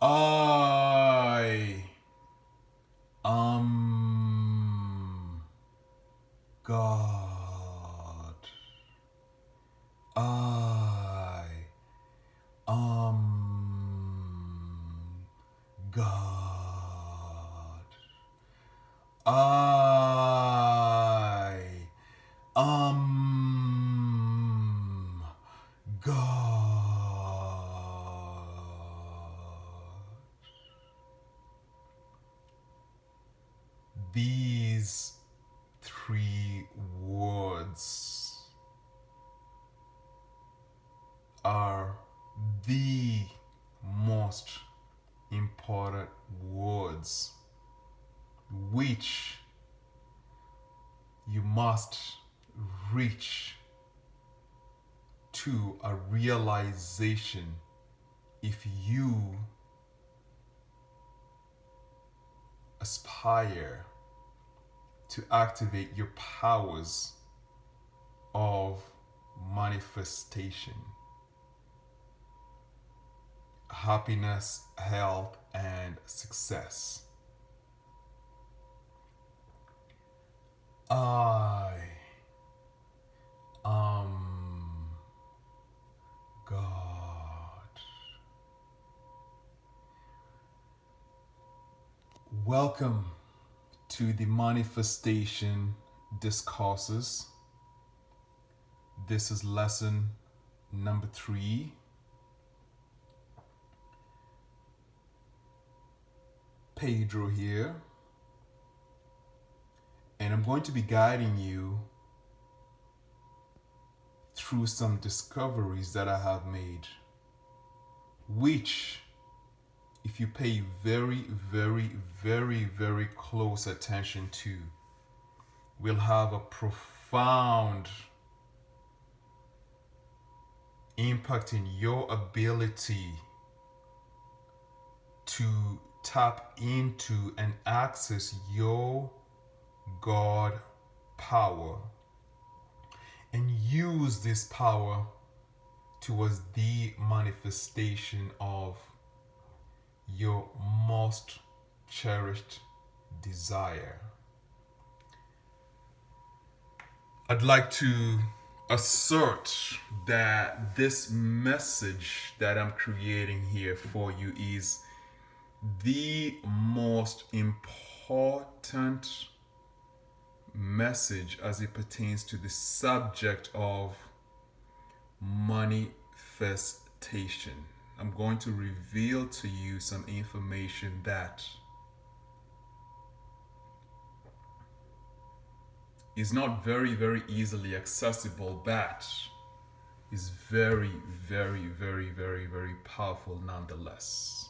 I am God. I am God. I am God. These three words are the most important words which you must reach to a realization if you aspire to activate your powers of manifestation, happiness, health, and success. I am God. Welcome to the Manifestation Discourses. This is lesson number 3. Pedro here. And I'm going to be guiding you through some discoveries that I have made, which, if you pay very, very, very, very close attention to, will have a profound impact in your ability to tap into and access your God power and use this power towards the manifestation of your most cherished desire. I'd like to assert that this message that I'm creating here for you is the most important message as it pertains to the subject of manifestation. I'm going to reveal to you some information that is not very, very easily accessible, but is very, very, very, very, very powerful nonetheless.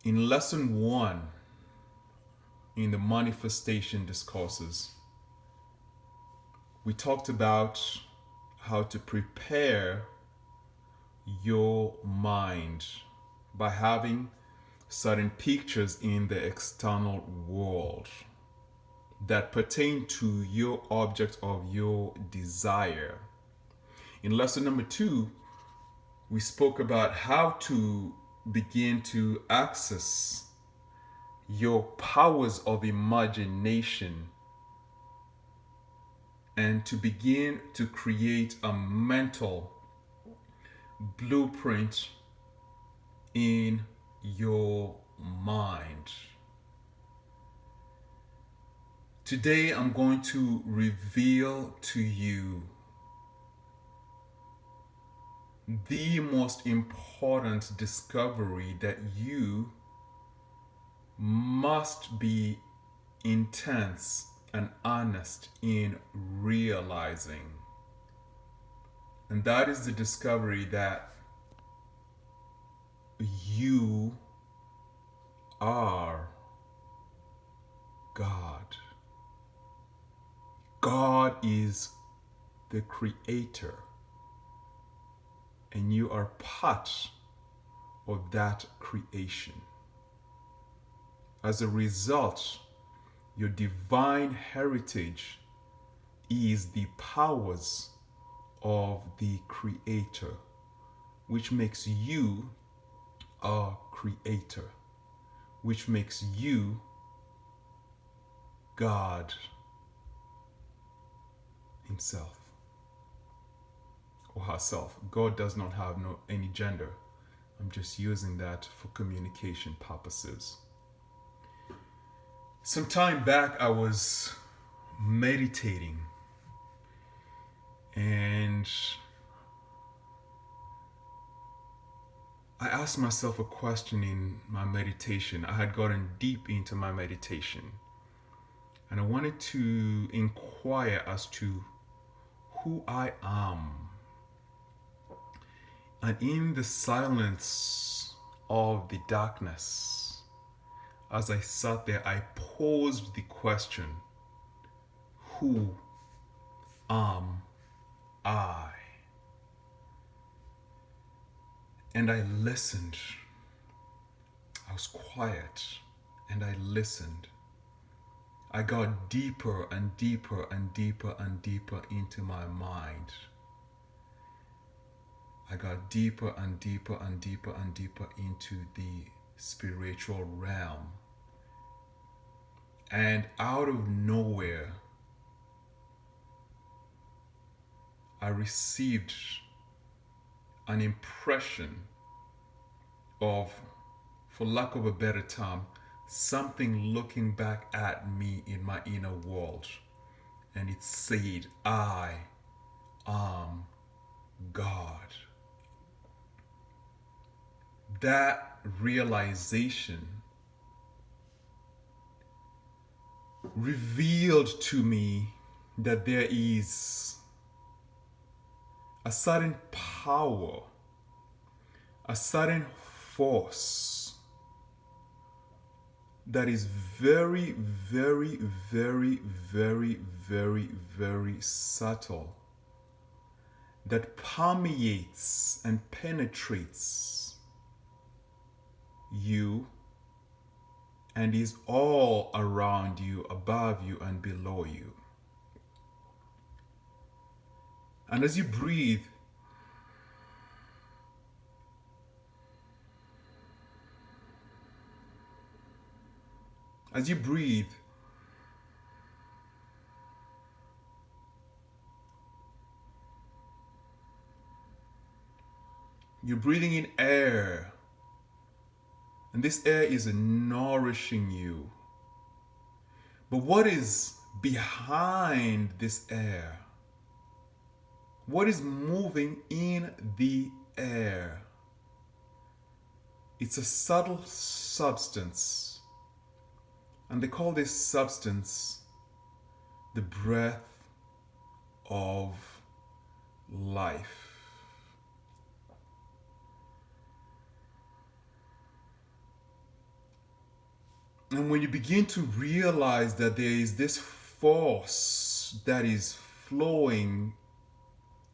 In lesson 1, in the manifestation discourses, we talked about how to prepare your mind by having certain pictures in the external world that pertain to your object of your desire. In lesson number 2, we spoke about how to begin to access your powers of imagination and to begin to create a mental blueprint in your mind. Today I'm going to reveal to you the most important discovery that you must be intense and honest in realizing. And that is the discovery that you are God. God is the creator, and you are part of that creation. As a result, your divine heritage is the powers of the Creator, which makes you a creator, which makes you God himself or herself. God does not have any gender. I'm just using that for communication purposes. Some time back, I was meditating, and I asked myself a question in my meditation. I had gotten deep into my meditation, and I wanted to inquire as to who I am. And in the silence of the darkness, as I sat there, I posed the question, who am I? And I listened. I was quiet and I listened. I got deeper and deeper and deeper and deeper into my mind. I got deeper and deeper and deeper and deeper into the spiritual realm. And out of nowhere, I received an impression of, for lack of a better term, something looking back at me in my inner world. And it said, I am God. That realization revealed to me that there is a certain power, a certain force that is very, very, very, very, very, very subtle, that permeates and penetrates you and is all around you, above you and below you. And as you breathe, you're breathing in air. And this air is nourishing you. But what is behind this air? What is moving in the air? It's a subtle substance. And they call this substance the breath of life. And when you begin to realize that there is this force that is flowing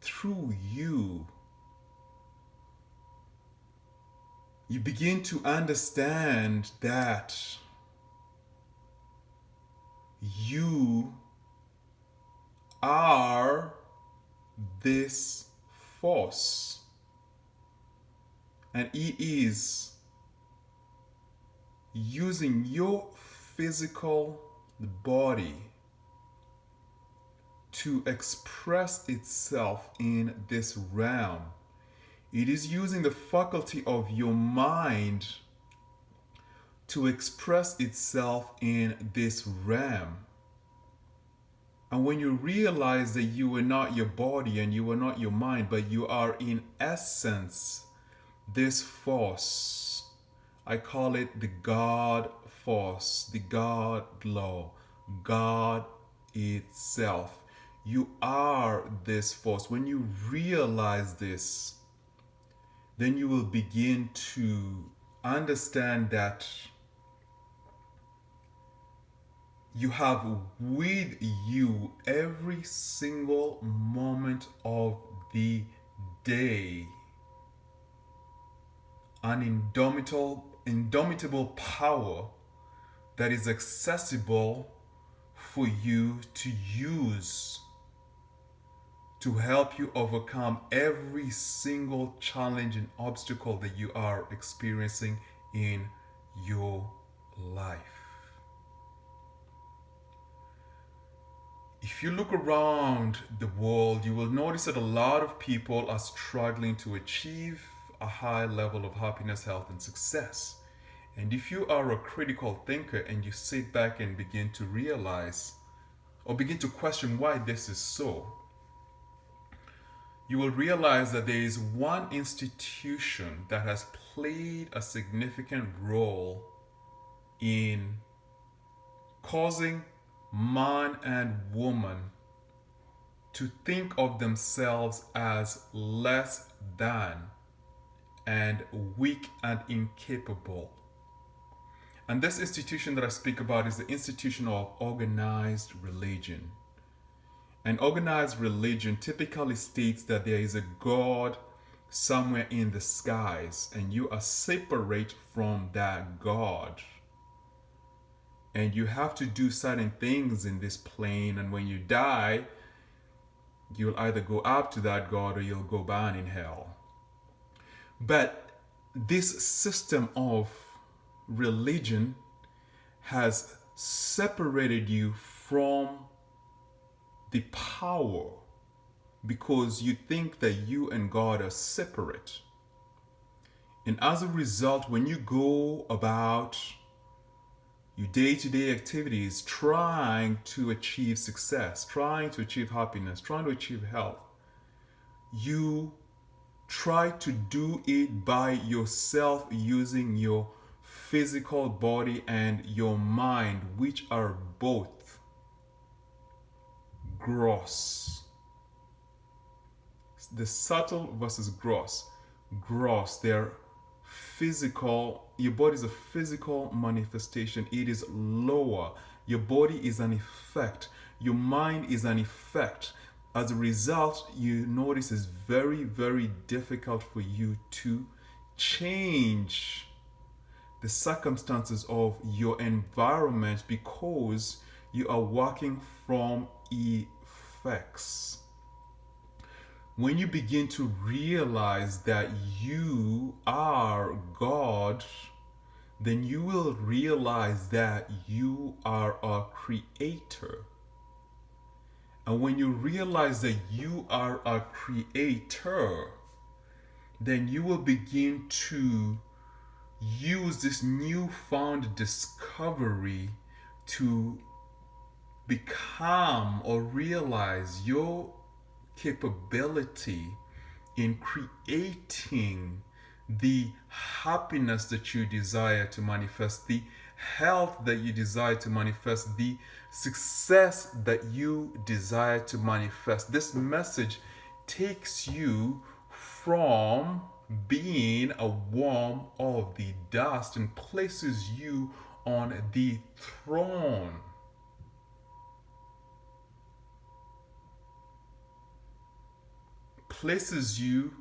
through you, you begin to understand that you are this force. And it is using your physical body to express itself in this realm. It is using the faculty of your mind to express itself in this realm. And when you realize that you are not your body and you are not your mind, but you are in essence this force, I call it the God force, the God law, God itself. You are this force. When you realize this, then you will begin to understand that you have with you every single moment of the day an indomitable power that is accessible for you to use to help you overcome every single challenge and obstacle that you are experiencing in your life. If you look around the world, you will notice that a lot of people are struggling to achieve a high level of happiness, health, and success. And if you are a critical thinker and you sit back and begin to realize or begin to question why this is so, you will realize that there is one institution that has played a significant role in causing man and woman to think of themselves as less than and weak and incapable. And this institution that I speak about is the institution of organized religion. And organized religion typically states that there is a God somewhere in the skies and you are separate from that God. And you have to do certain things in this plane, and when you die, you'll either go up to that God or you'll go burn in hell. But this system of religion has separated you from the power because you think that you and God are separate. And as a result, when you go about your day-to-day activities trying to achieve success, trying to achieve happiness, trying to achieve health, you try to do it by yourself using your physical body and your mind, which are both gross. The subtle versus gross. Gross, they're physical. Your body is a physical manifestation. It is lower. Your body is an effect. Your mind is an effect. As a result, you notice it's very, very difficult for you to change the circumstances of your environment because you are working from effects. When you begin to realize that you are God, then you will realize that you are a creator. And when you realize that you are a creator, then you will begin to use this newfound discovery to become or realize your capability in creating the happiness that you desire to manifest, the health that you desire to manifest, the success that you desire to manifest. This message takes you from being a worm of the dust and places you on the throne. Places you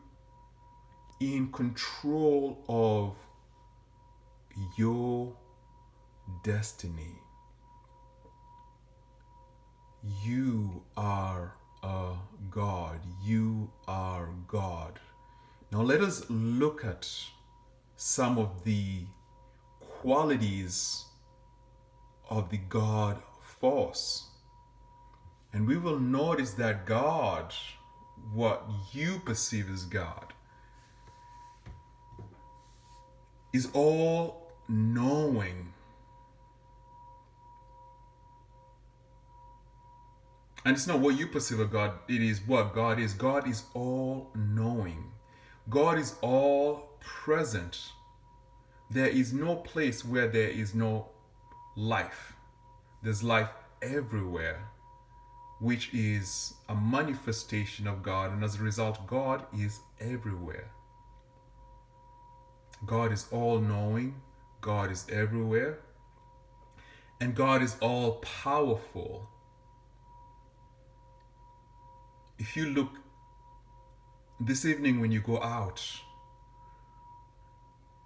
in control of your destiny. You are a God. You are God. Now let us look at some of the qualities of the God force. And we will notice that God, what you perceive as God, is all knowing. And it's not what you perceive of God, it is what God is. God is all knowing. God is all present. There is no place where there is no life. There's life everywhere, which is a manifestation of God. And as a result, God is everywhere. God is all knowing. God is everywhere. And God is all powerful. If you look this evening when you go out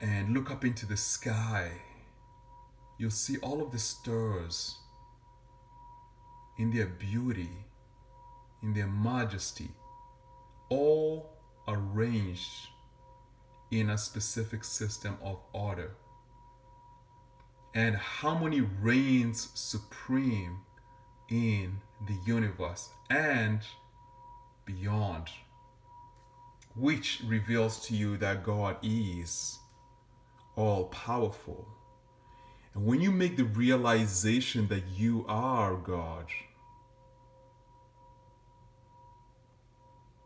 and look up into the sky, you'll see all of the stars in their beauty, in their majesty, all arranged in a specific system of order. And harmony reigns supreme in the universe and beyond, which reveals to you that God is all powerful. And when you make the realization that you are God,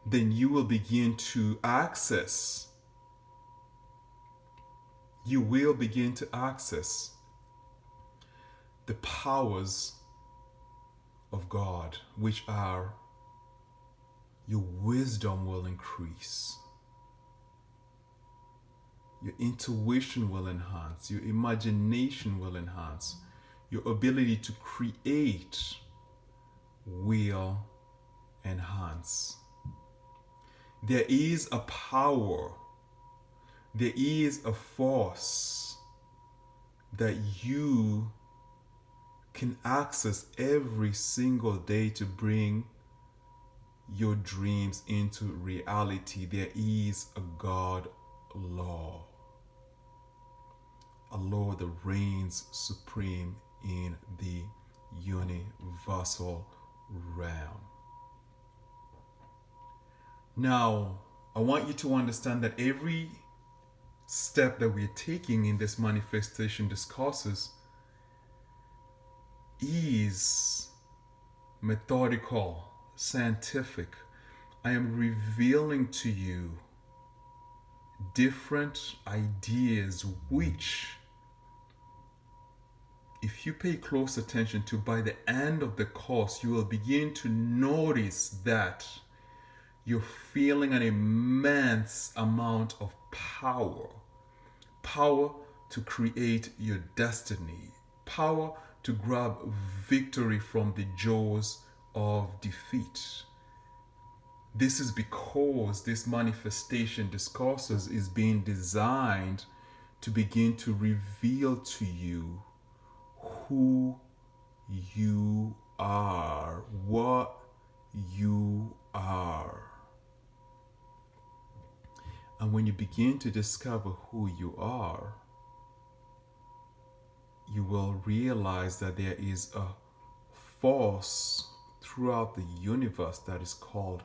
then you will begin to access, you will begin to access the powers of God, which are your wisdom will increase, your intuition will enhance, your imagination will enhance, your ability to create will enhance. There is a power, there is a force that you can access every single day to bring your dreams into reality. There is a God law, a law that reigns supreme in the universal realm. Now, I want you to understand that every step that we're taking in this manifestation discourses is methodical, scientific. I am revealing to you different ideas which, if you pay close attention to, by the end of the course, you will begin to notice that you're feeling an immense amount of power. Power to create your destiny. Power to grab victory from the jaws of defeat. This is because this manifestation discourses is being designed to begin to reveal to you who you are, what you are. And when you begin to discover who you are, you will realize that there is a force throughout the universe that is called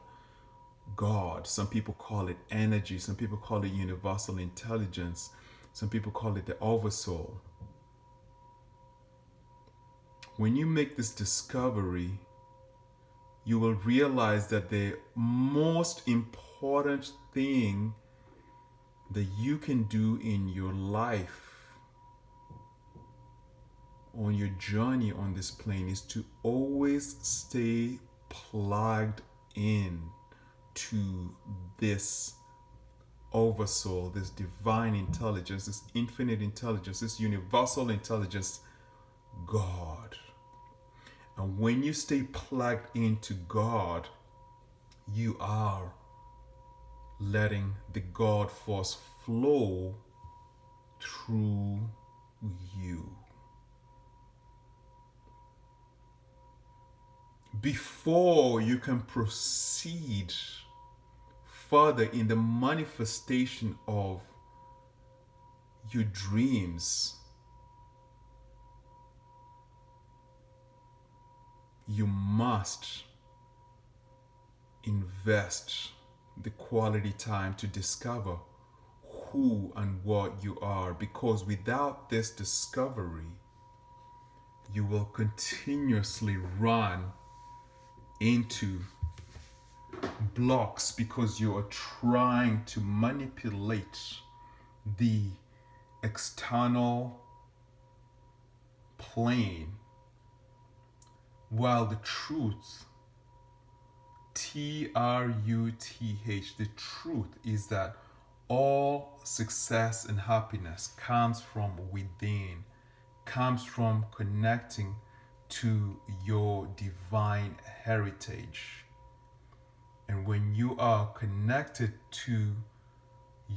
God. Some people call it energy. Some people call it universal intelligence. Some people call it the Oversoul. When you make this discovery, you will realize that the most important thing that you can do in your life, on your journey on this plane, is to always stay plugged in to this Oversoul, this divine intelligence, this infinite intelligence, this universal intelligence, God. And when you stay plugged into God, you are letting the God force flow through you. Before you can proceed further in the manifestation of your dreams, you must invest the quality time to discover who and what you are, because without this discovery, you will continuously run into blocks because you are trying to manipulate the external plane, while the truth, Truth, the truth is that all success and happiness comes from within, comes from connecting to your divine heritage. And when you are connected to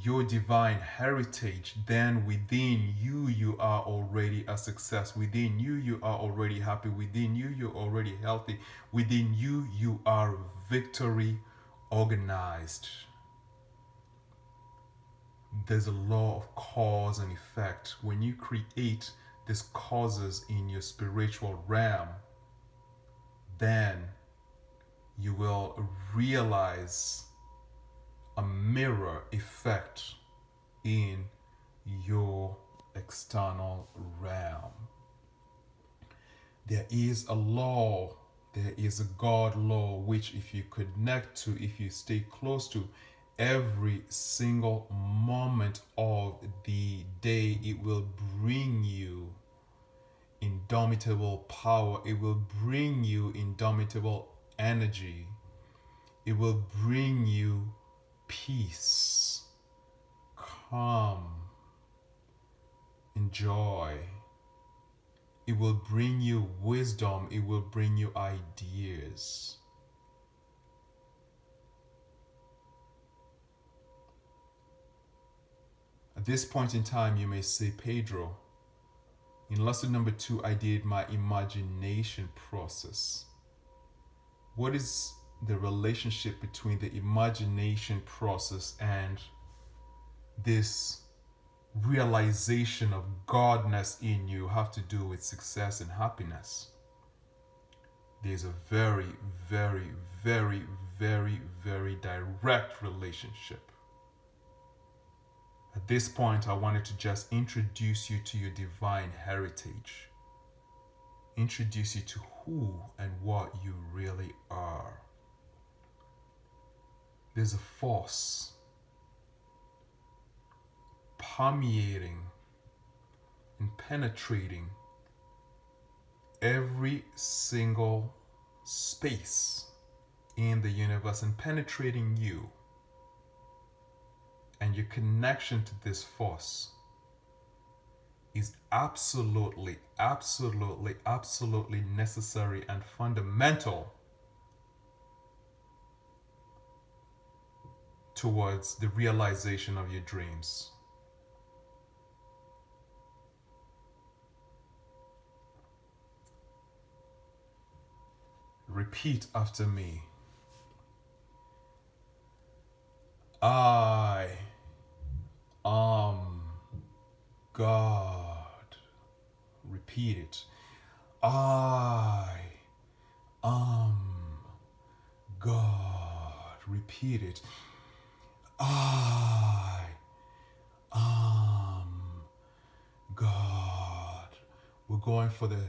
your divine heritage, then within you, you are already a success. Within you, you are already happy. Within you, you're already healthy. Within you, you are victory organized. There's a law of cause and effect. When you create these causes in your spiritual realm, then you will realize a mirror effect in your external realm. There is a law, there is a God law, which if you connect to, if you stay close to every single moment of the day, it will bring you indomitable power. It will bring you indomitable energy. It will bring you peace, calm, and joy. It will bring you wisdom. It will bring you ideas. At this point in time, you may say, Pedro, in lesson number 2, I did my imagination process. What is the relationship between the imagination process and this realization of Godness in you have to do with success and happiness? There's a very, very, very, very, very direct relationship. At this point, I wanted to just introduce you to your divine heritage. Introduce you to who and what you really are. There's a force permeating and penetrating every single space in the universe and penetrating you. And your connection to this force is absolutely, absolutely, absolutely necessary and fundamental towards the realization of your dreams. Repeat after me. I am God. Repeat it. I am God. Repeat it. I am God. We're going for the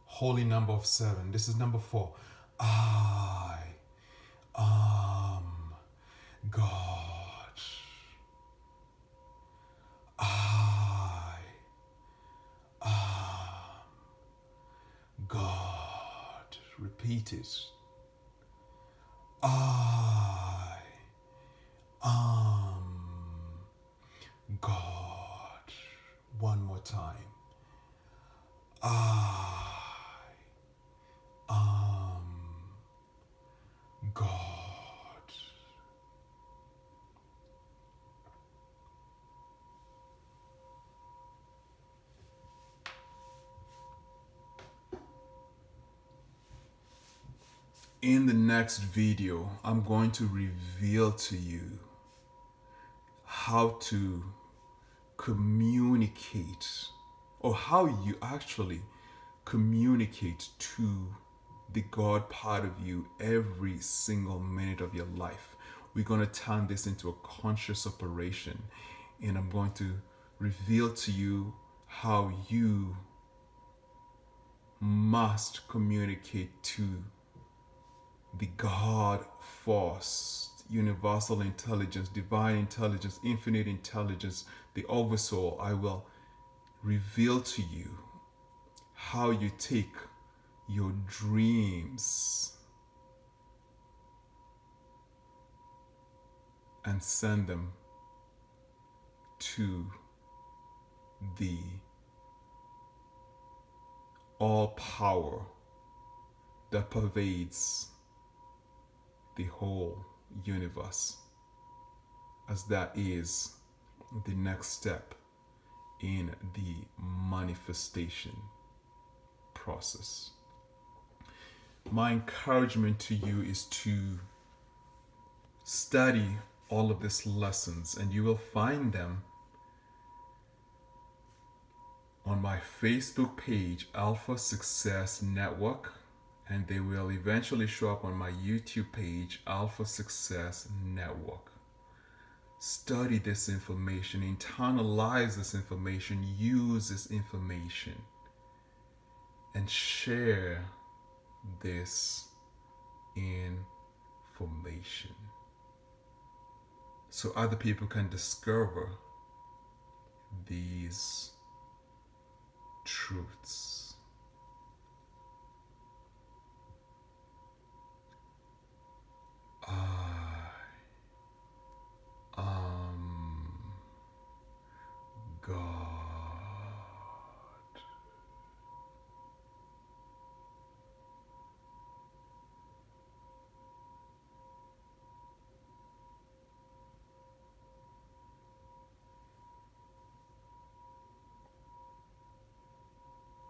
holy number of 7. This is number 4. I am God. I am God. Repeat it. I am God. One more time. I am God. In the next video, I'm going to reveal to you how to communicate, or how you actually communicate to the God part of you every single minute of your life. We're going to turn this into a conscious operation, and I'm going to reveal to you how you must communicate to the God force, universal intelligence, divine intelligence, infinite intelligence, the Oversoul. I will reveal to you how you take your dreams and send them to the all power that pervades the whole universe, as that is the next step in the manifestation process. My encouragement to you is to Study all of these lessons, and you will find them on my Facebook page, Alpha Success Network, and they will eventually show up on my YouTube page, Alpha Success Network. Study this information, internalize this information, use this information, and share this information so other people can discover these truths. I am God.